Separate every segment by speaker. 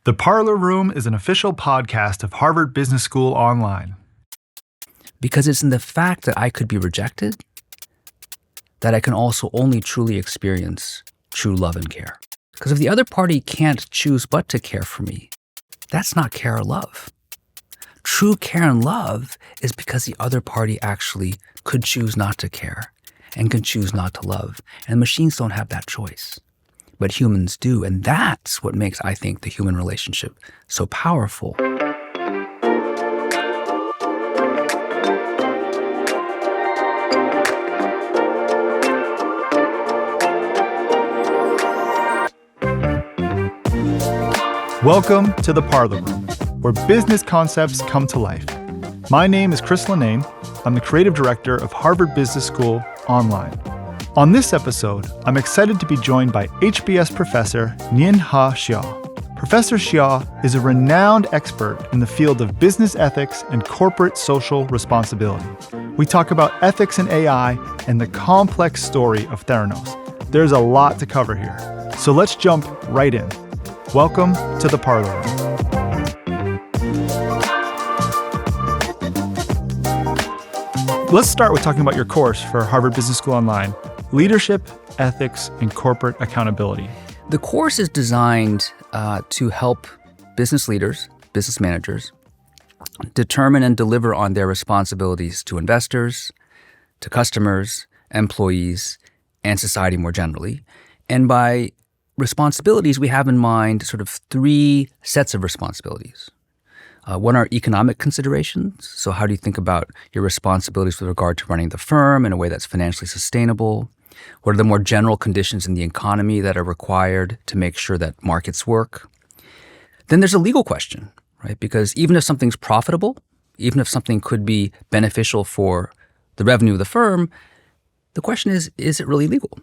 Speaker 1: The Parlor Room is an official podcast of Harvard Business School Online.
Speaker 2: Because it's in the fact that I could be rejected that I can also only truly experience true love and care. Because if the other party can't choose but to care for me, that's not care or love. True care and love is because the other party actually could choose not to care and can choose not to love. And machines don't have that choice. But humans do. And that's what makes, I think, the human relationship so powerful.
Speaker 1: Welcome to the Parlor Room, where business concepts come to life. My name is Chris Linnane. I'm the creative director of Harvard Business School Online. On this episode, I'm excited to be joined by HBS professor Nien-hê Hsieh. Professor Hsieh is a renowned expert in the field of business ethics and corporate social responsibility. We talk about ethics in AI and the complex story of Theranos. There's a lot to cover here, so let's jump right in. Welcome to the Parlor Room. Let's start with talking about your course for Harvard Business School Online, Leadership, Ethics, and Corporate Accountability.
Speaker 2: The course is designed to help business leaders, business managers, determine and deliver on their responsibilities to investors, to customers, employees, and society more generally. And by responsibilities, we have in mind sort of three sets of responsibilities. One are economic considerations. So how do you think about your responsibilities with regard to running the firm in a way that's financially sustainable? What are the more general conditions in the economy that are required to make sure that markets work? Then there's a legal question, right? Because even if something's profitable, even if something could be beneficial for the revenue of the firm, the question is it really legal?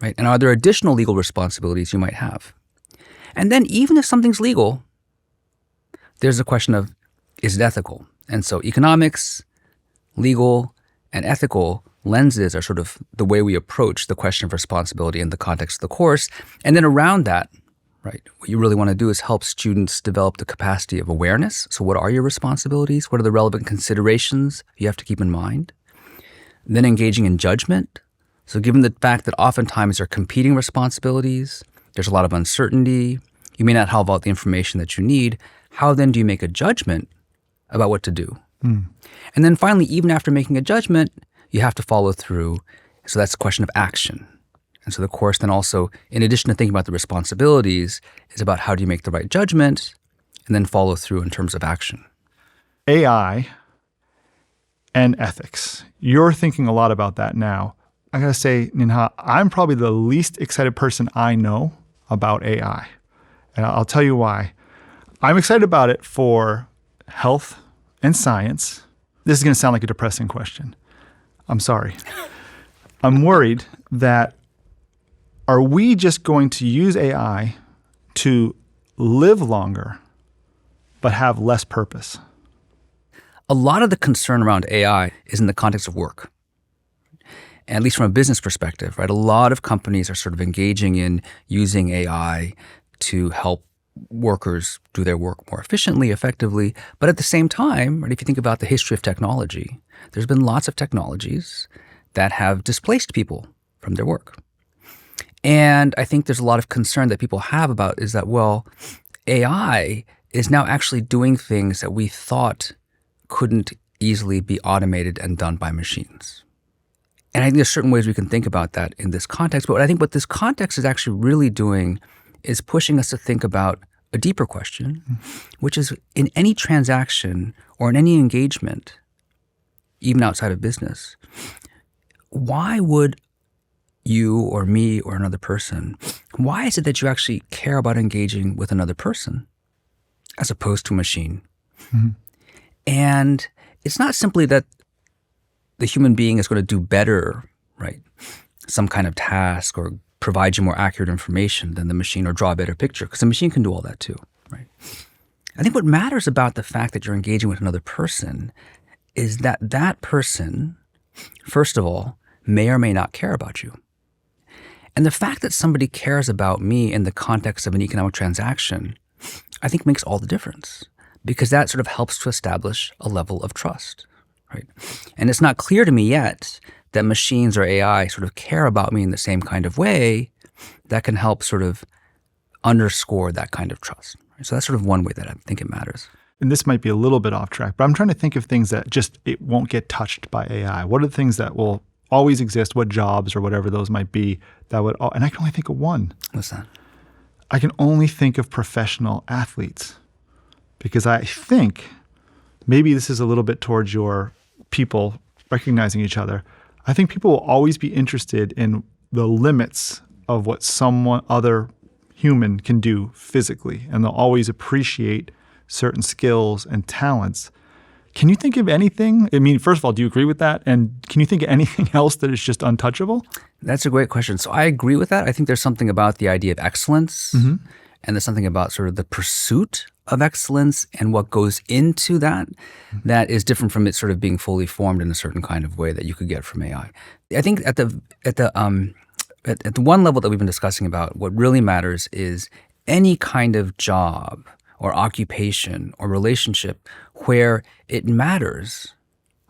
Speaker 2: Right? And are there additional legal responsibilities you might have? And then even if something's legal, there's a question of, is it ethical? And so economics, legal, and ethical lenses are sort of the way we approach the question of responsibility in the context of the course. And then around that, right, what you really want to do is help students develop the capacity of awareness. So what are your responsibilities? What are the relevant considerations you have to keep in mind? Then engaging in judgment. So given the fact that oftentimes there are competing responsibilities, there's a lot of uncertainty, you may not have all the information that you need, how then do you make a judgment about what to do? And then finally, even after making a judgment, you have to follow through. So that's a question of action. And so the course then also, in addition to thinking about the responsibilities, is about how do you make the right judgment and then follow through in terms of action.
Speaker 1: AI and ethics. You're thinking a lot about that now. I gotta say, Nien-hê, I'm probably the least excited person I know about AI. And I'll tell you why. I'm excited about it for health and science. This is gonna sound like a depressing question. I'm sorry. I'm worried that are we just going to use AI to live longer but have less purpose?
Speaker 2: A lot of the concern around AI is in the context of work. At least from a business perspective, right? A lot of companies are sort of engaging in using AI to help workers do their work more efficiently, effectively. But at the same time, right, if you think about the history of technology, there's been lots of technologies that have displaced people from their work. And I think there's a lot of concern that people have about is that, well, AI is now actually doing things that we thought couldn't easily be automated and done by machines. And I think there's certain ways we can think about that in this context. But I think what this context is actually really doing is pushing us to think about a deeper question, which is in any transaction or in any engagement, even outside of business, why would you or me or another person, why is it that you actually care about engaging with another person as opposed to a machine? Mm-hmm. And it's not simply that the human being is going to do better, right? Some kind of task or provide you more accurate information than the machine or draw a better picture, because the machine can do all that too, right? I think what matters about the fact that you're engaging with another person is that that person, first of all, may or may not care about you. And the fact that somebody cares about me in the context of an economic transaction I think makes all the difference, because that sort of helps to establish a level of trust, right? And it's not clear to me yet that machines or AI sort of care about me in the same kind of way that can help sort of underscore that kind of trust. Right? So that's sort of one way that I think it matters.
Speaker 1: And this might be a little bit off track, but I'm trying to think of things that just it won't get touched by AI. What are the things that will always exist? What jobs or whatever those might be that would, and I can only think of one.
Speaker 2: What's that?
Speaker 1: I can only think of professional athletes, because I think maybe this is a little bit towards your people recognizing each other. I think people will always be interested in the limits of what someone other human can do physically, and they'll always appreciate certain skills and talents. Can you think of anything? I mean, first of all, do you agree with that? And can you think of anything else that is just untouchable?
Speaker 2: That's a great question. So I agree with that. I think there's something about the idea of excellence, and there's something about sort of the pursuit of excellence and what goes into that that is different from it sort of being fully formed in a certain kind of way that you could get from AI. I think at the one level that we've been discussing about, what really matters is any kind of job or occupation or relationship where it matters,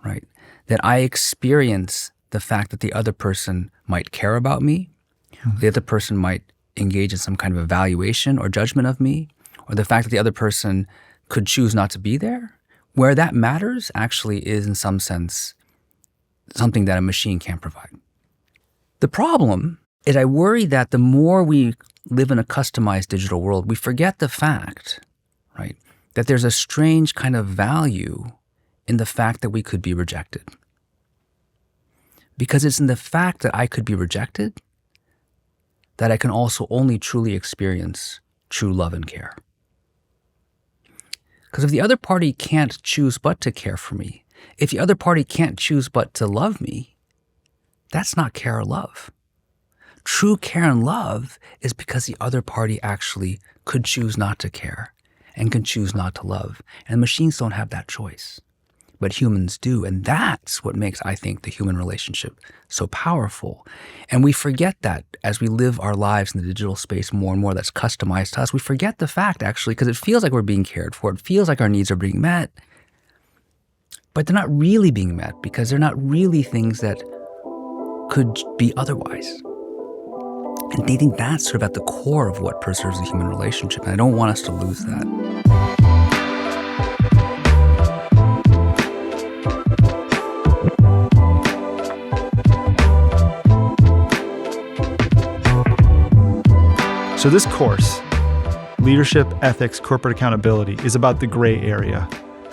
Speaker 2: right, that I experience the fact that the other person might care about me, the other person might engage in some kind of evaluation or judgment of me, or the fact that the other person could choose not to be there. Where that matters actually is, in some sense, something that a machine can't provide. The problem is I worry that the more we live in a customized digital world, we forget the fact, right, that there's a strange kind of value in the fact that we could be rejected. Because it's in the fact that I could be rejected that I can also only truly experience true love and care. Because if the other party can't choose but to care for me, if the other party can't choose but to love me, that's not care or love. True care and love is because the other party actually could choose not to care and can choose not to love. And machines don't have that choice, but humans do. And that's what makes, I think, the human relationship so powerful. And we forget that as we live our lives in the digital space more and more that's customized to us. We forget the fact, actually, because it feels like we're being cared for. It feels like our needs are being met. But they're not really being met because they're not really things that could be otherwise. And I think that's sort of at the core of what preserves the human relationship. And I don't want us to lose that.
Speaker 1: So this course, Leadership, Ethics, Corporate Accountability, is about the gray area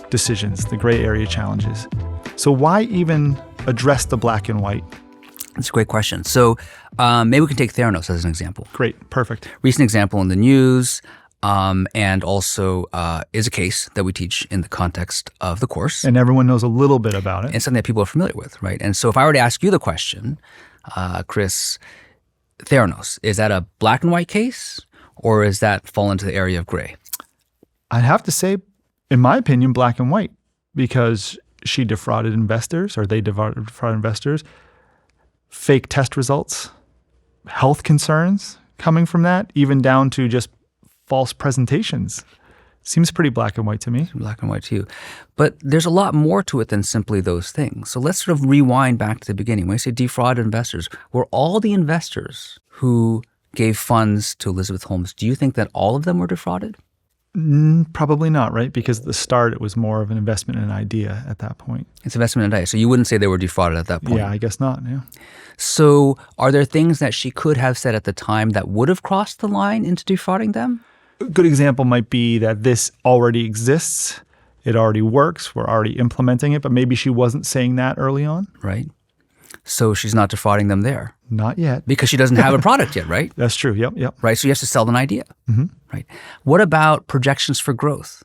Speaker 1: decisions, the gray area challenges. So why even address the black and white?
Speaker 2: That's a great question. So maybe we can take Theranos as an example.
Speaker 1: Great, perfect.
Speaker 2: Recent example in the news, and also is a case that we teach in the context of the course.
Speaker 1: And everyone knows a little bit about it.
Speaker 2: And something that people are familiar with, right? And so if I were to ask you the question, Chris, Theranos, is that a black and white case, or is that fall into the area of gray?
Speaker 1: I'd have to say, in my opinion, black and white, because she defrauded investors, or they defrauded investors, fake test results, health concerns coming from that, even down to just false presentations. Seems pretty black and white to me.
Speaker 2: Black and white to you. But there's a lot more to it than simply those things. So let's sort of rewind back to the beginning. When I say defrauded investors, were all the investors who gave funds to Elizabeth Holmes, do you think that all of them were defrauded?
Speaker 1: Probably not, right? Because at the start, it was more of an investment in an idea at that point.
Speaker 2: It's investment in an idea. So you wouldn't say they were defrauded at that point?
Speaker 1: Yeah, I guess not, yeah.
Speaker 2: So are there things that she could have said at the time that would have crossed the line into defrauding them?
Speaker 1: A good example might be that this already exists. It already works. We're already implementing it, but maybe she wasn't saying that early on.
Speaker 2: Right. So she's not defrauding them there.
Speaker 1: Not yet.
Speaker 2: Because she doesn't have a product yet, right?
Speaker 1: That's true. Yep.
Speaker 2: Right. So you have to sell an idea.
Speaker 1: Mm-hmm.
Speaker 2: Right. What about projections for growth?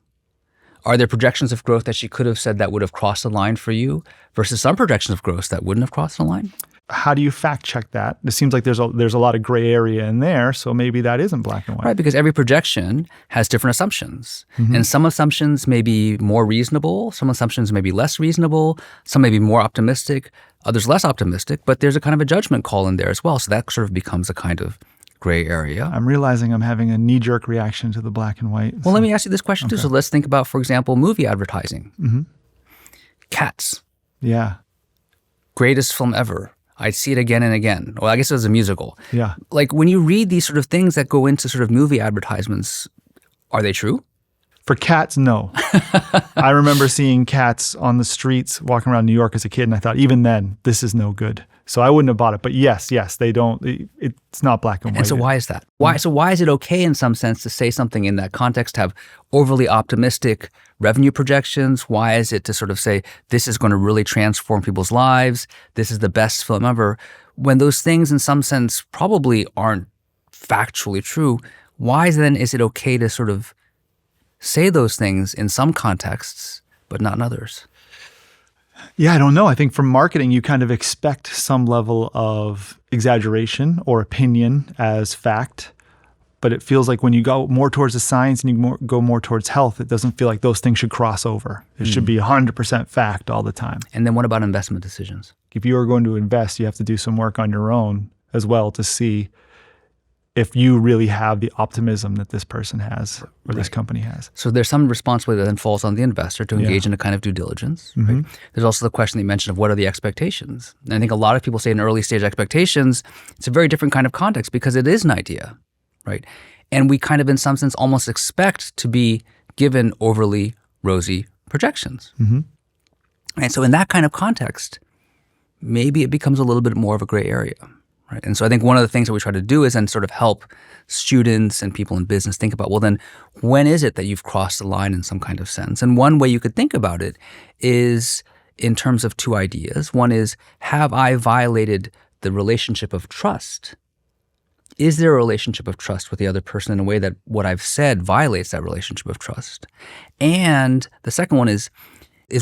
Speaker 2: Are there projections of growth that she could have said that would have crossed the line for you versus some projections of growth that wouldn't have crossed the line?
Speaker 1: How do you fact check that? It seems like there's a lot of gray area in there, so maybe that isn't black and white.
Speaker 2: Right, because every projection has different assumptions.
Speaker 1: Mm-hmm.
Speaker 2: And some assumptions may be more reasonable, some assumptions may be less reasonable, some may be more optimistic, others less optimistic, but there's a kind of a judgment call in there as well. So that sort of becomes a kind of gray area.
Speaker 1: I'm realizing I'm having a knee-jerk reaction to the black and white.
Speaker 2: Well, let me ask you this question too. So let's think about, for example, movie advertising.
Speaker 1: Mm-hmm.
Speaker 2: Cats.
Speaker 1: Yeah.
Speaker 2: Greatest film ever. I'd see it again and again. Well, I guess it was a musical.
Speaker 1: Yeah.
Speaker 2: Like when you read these sort of things that go into sort of movie advertisements, are they true?
Speaker 1: For cats, no. I remember seeing cats on the streets walking around New York as a kid, and I thought, even then, this is no good. So I wouldn't have bought it. But yes, they don't. It's not black and white.
Speaker 2: And so why is that? Why is it okay in some sense to say something in that context, to have overly optimistic revenue projections? Why is it to sort of say, this is going to really transform people's lives, this is the best film ever, when those things in some sense probably aren't factually true? Why then is it okay to sort of say those things in some contexts, but not in others?
Speaker 1: Yeah, I don't know. I think from marketing, you kind of expect some level of exaggeration or opinion as fact. But it feels like when you go more towards the science and you go more towards health, it doesn't feel like those things should cross over. It should be 100% fact all the time.
Speaker 2: And then what about investment decisions?
Speaker 1: If you are going to invest, you have to do some work on your own as well to see if you really have the optimism that this person has or this company has.
Speaker 2: So there's some responsibility that then falls on the investor to engage in a kind of due diligence. Right? There's also the question that you mentioned of what are the expectations. And I think a lot of people say in early stage expectations, it's a very different kind of context because it is an idea, right? And we kind of in some sense almost expect to be given overly rosy projections. And so in that kind of context, maybe it becomes a little bit more of a gray area. Right. And so I think one of the things that we try to do is then sort of help students and people in business think about, well, then when is it that you've crossed the line in some kind of sense? And one way you could think about it is in terms of two ideas. One is, have I violated the relationship of trust? Is there a relationship of trust with the other person in a way that what I've said violates that relationship of trust? And the second one is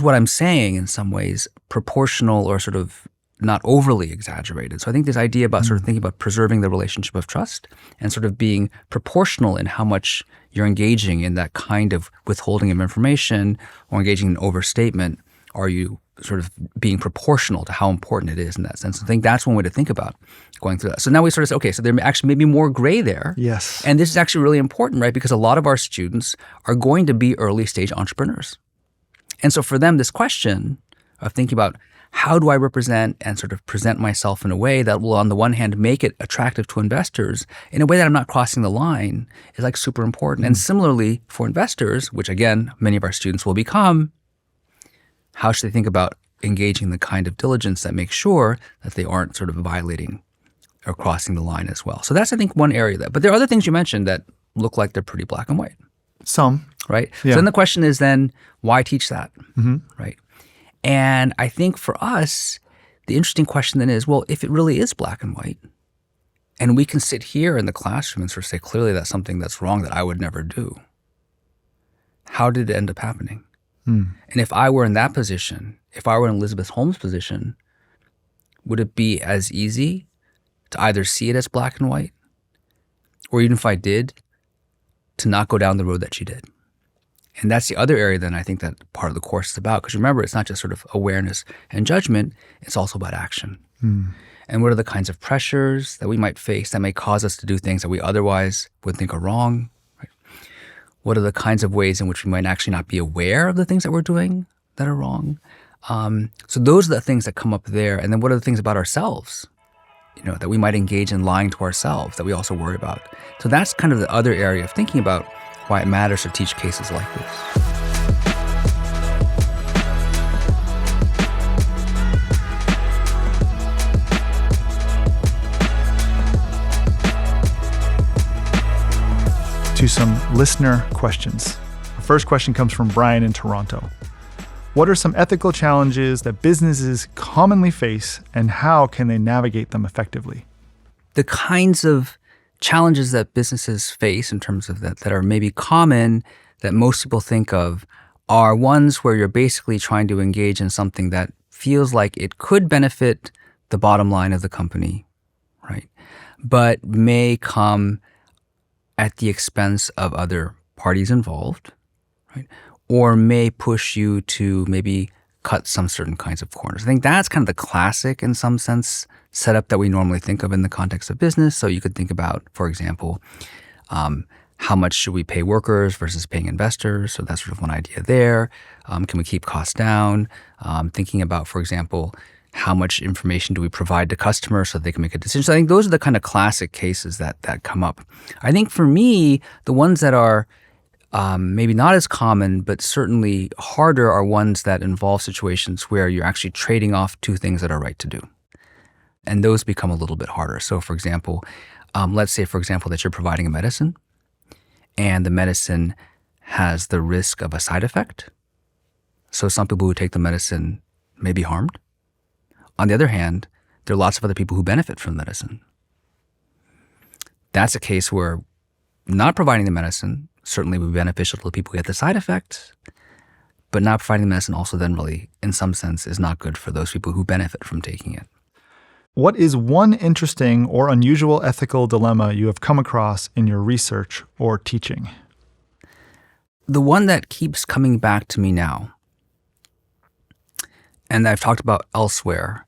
Speaker 2: what I'm saying in some ways proportional or sort of not overly exaggerated? So I think this idea about sort of thinking about preserving the relationship of trust and sort of being proportional in how much you're engaging in that kind of withholding of information or engaging in overstatement. Are you sort of being proportional to how important it is in that sense? I think that's one way to think about going through that. So now we sort of say, okay, so there actually may be more gray there.
Speaker 1: Yes.
Speaker 2: And this is actually really important, right? Because a lot of our students are going to be early stage entrepreneurs. And so for them, this question of thinking about how do I represent and sort of present myself in a way that will, on the one hand, make it attractive to investors in a way that I'm not crossing the line is like super important. And similarly for investors, which again, many of our students will become, how should they think about engaging the kind of diligence that makes sure that they aren't sort of violating or crossing the line as well? So that's, I think, one area but there are other things you mentioned that look like they're pretty black and white.
Speaker 1: Some.
Speaker 2: Right?
Speaker 1: Yeah.
Speaker 2: So then the question is then, why teach that? Right? And I think for us, the interesting question then is, well, if it really is black and white, and we can sit here in the classroom and sort of say, clearly that's something that's wrong that I would never do, how did it end up happening? And if I were in that position, if I were in Elizabeth Holmes' position, would it be as easy to either see it as black and white, or even if I did, to not go down the road that she did? And that's the other area then I think that part of the course is about. Because remember, it's not just sort of awareness and judgment, it's also about action. And what are the kinds of pressures that we might face that may cause us to do things that we otherwise would think are wrong? Right? What are the kinds of ways in which we might actually not be aware of the things that we're doing that are wrong? So those are the things that come up there. And then what are the things about ourselves, that we might engage in lying to ourselves that we also worry about? So that's kind of the other area of thinking about why it matters to teach cases like this.
Speaker 1: To some listener questions. The first question comes from Brian in Toronto. What are some ethical challenges that businesses commonly face, and how can they navigate them effectively?
Speaker 2: The kinds of challenges that businesses face in terms of that are maybe common that most people think of are ones where you're basically trying to engage in something that feels like it could benefit the bottom line of the company, right? But may come at the expense of other parties involved, right? Or may push you to maybe cut some certain kinds of corners. I think that's kind of the classic, in some sense, setup that we normally think of in the context of business. So you could think about, for example, how much should we pay workers versus paying investors? So that's sort of one idea there. Can we keep costs down? Thinking about, for example, how much information do we provide to customers so they can make a decision? So I think those are the kind of classic cases that come up. I think for me, the ones that are maybe not as common, but certainly harder are ones that involve situations where you're actually trading off two things that are right to do. And those become a little bit harder. So for example, let's say, for example, that you're providing a medicine and the medicine has the risk of a side effect. So some people who take the medicine may be harmed. On the other hand, there are lots of other people who benefit from the medicine. That's a case where not providing the medicine certainly would be beneficial to the people who get the side effects, but not providing the medicine also then really, in some sense, is not good for those people who benefit from taking it.
Speaker 1: What is one interesting or unusual ethical dilemma you have come across in your research or teaching?
Speaker 2: The one that keeps coming back to me now, and I've talked about elsewhere,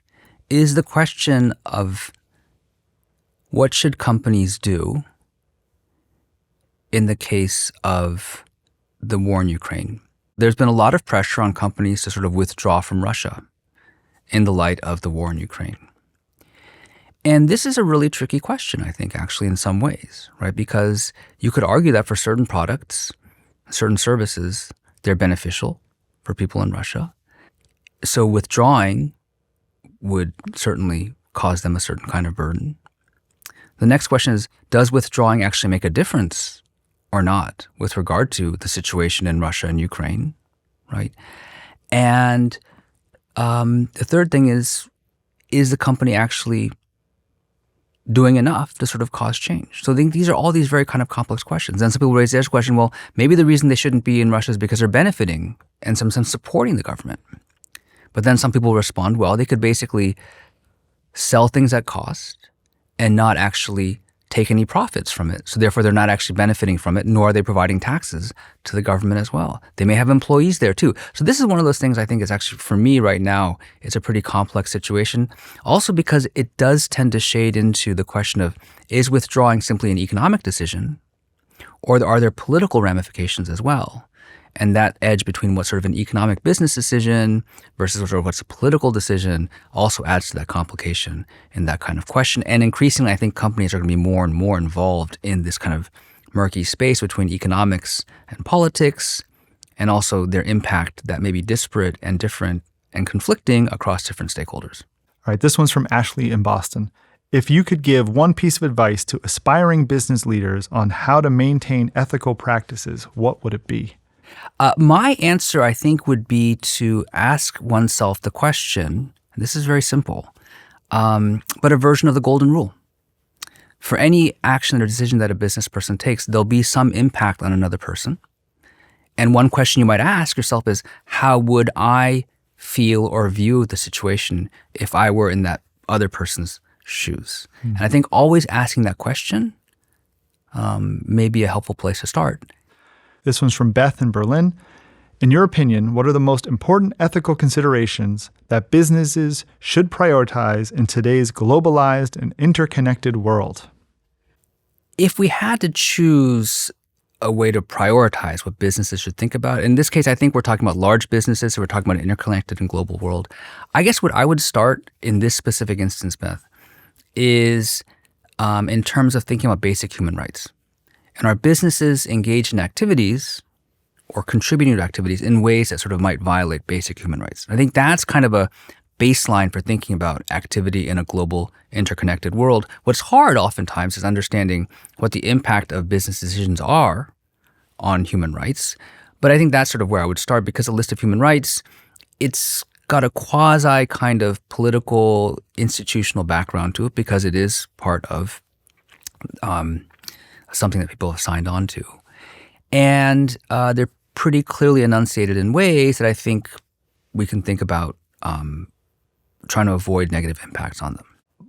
Speaker 2: is the question of what should companies do in the case of the war in Ukraine. There's been a lot of pressure on companies to sort of withdraw from Russia in the light of the war in Ukraine. And this is a really tricky question, I think, actually, in some ways, right? Because you could argue that for certain products, certain services, they're beneficial for people in Russia. So withdrawing would certainly cause them a certain kind of burden. The next question is, does withdrawing actually make a difference or not with regard to the situation in Russia and Ukraine, right? And the third thing is the company actually doing enough to sort of cause change? So I think these are all these very kind of complex questions. And some people raise this question, well, maybe the reason they shouldn't be in Russia is because they're benefiting and in some sense supporting the government. But then some people respond, well, they could basically sell things at cost and not actually take any profits from it. So therefore, they're not actually benefiting from it, nor are they providing taxes to the government as well. They may have employees there too. So this is one of those things I think is actually, for me right now, it's a pretty complex situation. Also because it does tend to shade into the question of, is withdrawing simply an economic decision, or are there political ramifications as well? And that edge between what's sort of an economic business decision versus sort of what's a political decision also adds to that complication in that kind of question. And increasingly, I think companies are going to be more and more involved in this kind of murky space between economics and politics, and also their impact that may be disparate and different and conflicting across different stakeholders.
Speaker 1: All right, this one's from Ashley in Boston. If you could give one piece of advice to aspiring business leaders on how to maintain ethical practices, what would it be?
Speaker 2: My answer, I think, would be to ask oneself the question, and this is very simple, but a version of the golden rule. For any action or decision that a business person takes, there'll be some impact on another person. And one question you might ask yourself is, how would I feel or view the situation if I were in that other person's shoes? Mm-hmm. And I think always asking that question may be a helpful place to start.
Speaker 1: This one's from Beth in Berlin. In your opinion, what are the most important ethical considerations that businesses should prioritize in today's globalized and interconnected world?
Speaker 2: If we had to choose a way to prioritize what businesses should think about, in this case, I think we're talking about large businesses, so we're talking about an interconnected and global world. I guess what I would start in this specific instance, Beth, is in terms of thinking about basic human rights. And our businesses engage in activities or contributing to activities in ways that sort of might violate basic human rights. I think that's kind of a baseline for thinking about activity in a global, interconnected world. What's hard oftentimes is understanding what the impact of business decisions are on human rights. But I think that's sort of where I would start, because a list of human rights, it's got a quasi kind of political, institutional background to it, because it is part of something that people have signed on to. And they're pretty clearly enunciated in ways that I think we can think about trying to avoid negative impacts on them.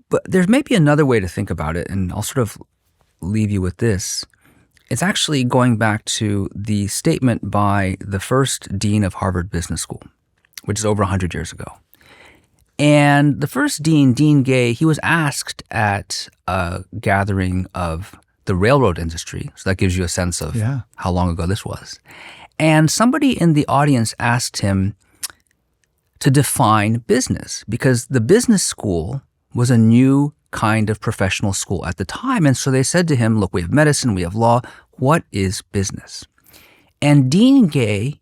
Speaker 2: But there may be another way to think about it, and I'll sort of leave you with this. It's actually going back to the statement by the first dean of Harvard Business School, which is over 100 years ago. And the first dean, Dean Gay, he was asked at a gathering of the railroad industry. So that gives you a sense of how long ago this was. And somebody in the audience asked him to define business, because the business school was a new kind of professional school at the time. And so they said to him, look, we have medicine, we have law. What is business? And Dean Gay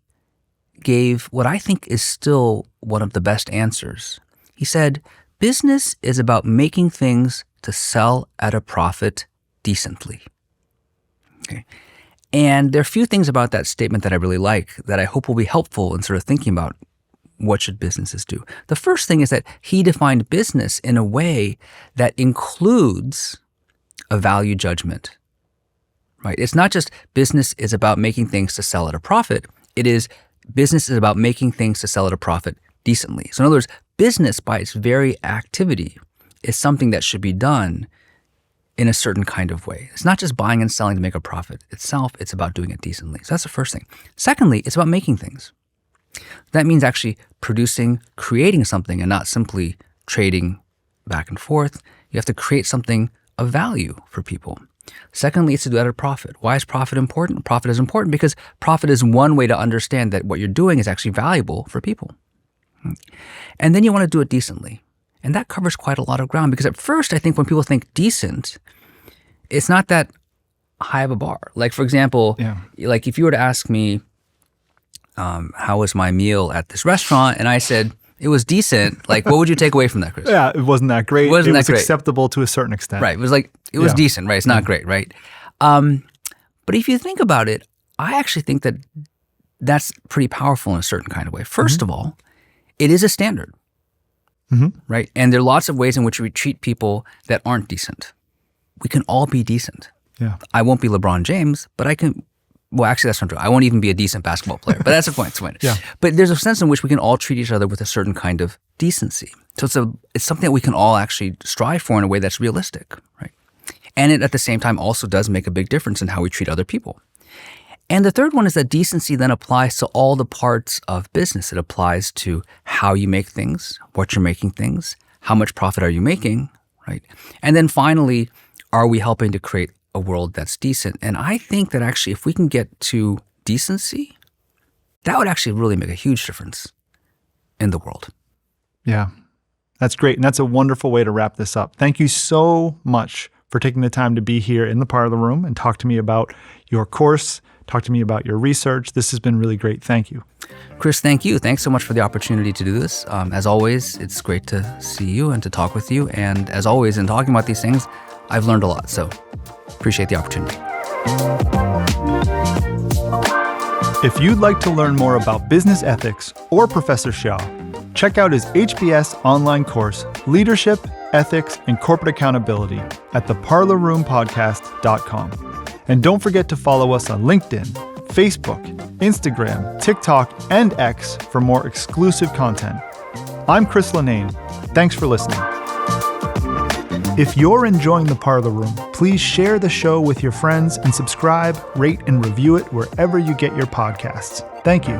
Speaker 2: gave what I think is still one of the best answers. He said, business is about making things to sell at a profit decently. Okay. And there are a few things about that statement that I really like that I hope will be helpful in sort of thinking about what should businesses do. The first thing is that he defined business in a way that includes a value judgment, right? It's not just business is about making things to sell at a profit. It is business is about making things to sell at a profit decently. So in other words, business by its very activity is something that should be done in a certain kind of way. It's not just buying and selling to make a profit itself. It's about doing it decently. So that's the first thing. Secondly, it's about making things. That means actually producing, creating something, and not simply trading back and forth. You have to create something of value for people. Secondly, it's to do that at a profit. Why is profit important? Profit is important because profit is one way to understand that what you're doing is actually valuable for people. And then you want to do it decently. And that covers quite a lot of ground, because at first I think when people think decent, it's not that high of a bar. Like, for example, like if you were to ask me, how was my meal at this restaurant? And I said, it was decent. Like, what would you take away from that, Chris?
Speaker 1: Yeah, it wasn't that great. It was
Speaker 2: great.
Speaker 1: Acceptable to a certain extent.
Speaker 2: Right. It was like, it was decent, right? It's not great, right? But if you think about it, I actually think that that's pretty powerful in a certain kind of way. First of all, it is a standard, right? And there are lots of ways in which we treat people that aren't decent. We can all be decent.
Speaker 1: Yeah.
Speaker 2: I won't be LeBron James, but I can. Well, actually, that's not true. I won't even be a decent basketball player, but that's the point. But there's a sense in which we can all treat each other with a certain kind of decency. So it's something that we can all actually strive for in a way that's realistic, right? And it, at the same time, also does make a big difference in how we treat other people. And the third one is that decency then applies to all the parts of business. It applies to how you make things, what you're making things, how much profit are you making, right? And then finally, are we helping to create a world that's decent? And I think that actually if we can get to decency, that would actually really make a huge difference in the world.
Speaker 1: Yeah, that's great. And that's a wonderful way to wrap this up. Thank you so much for taking the time to be here in the Parlor Room and talk to me about your course, talk to me about your research. This has been really great. Thank you.
Speaker 2: Chris, thank you. Thanks so much for the opportunity to do this. As always, it's great to see you and to talk with you. And as always, in talking about these things, I've learned a lot. So appreciate the opportunity.
Speaker 1: If you'd like to learn more about business ethics or Professor Hsieh, check out his HBS online course, Leadership, Ethics, and Corporate Accountability at theparlorroompodcast.com. And don't forget to follow us on LinkedIn, Facebook, Instagram, TikTok, and X for more exclusive content. I'm Chris Linnane. Thanks for listening. If you're enjoying the Parlor Room, please share the show with your friends and subscribe, rate, and review it wherever you get your podcasts. Thank you.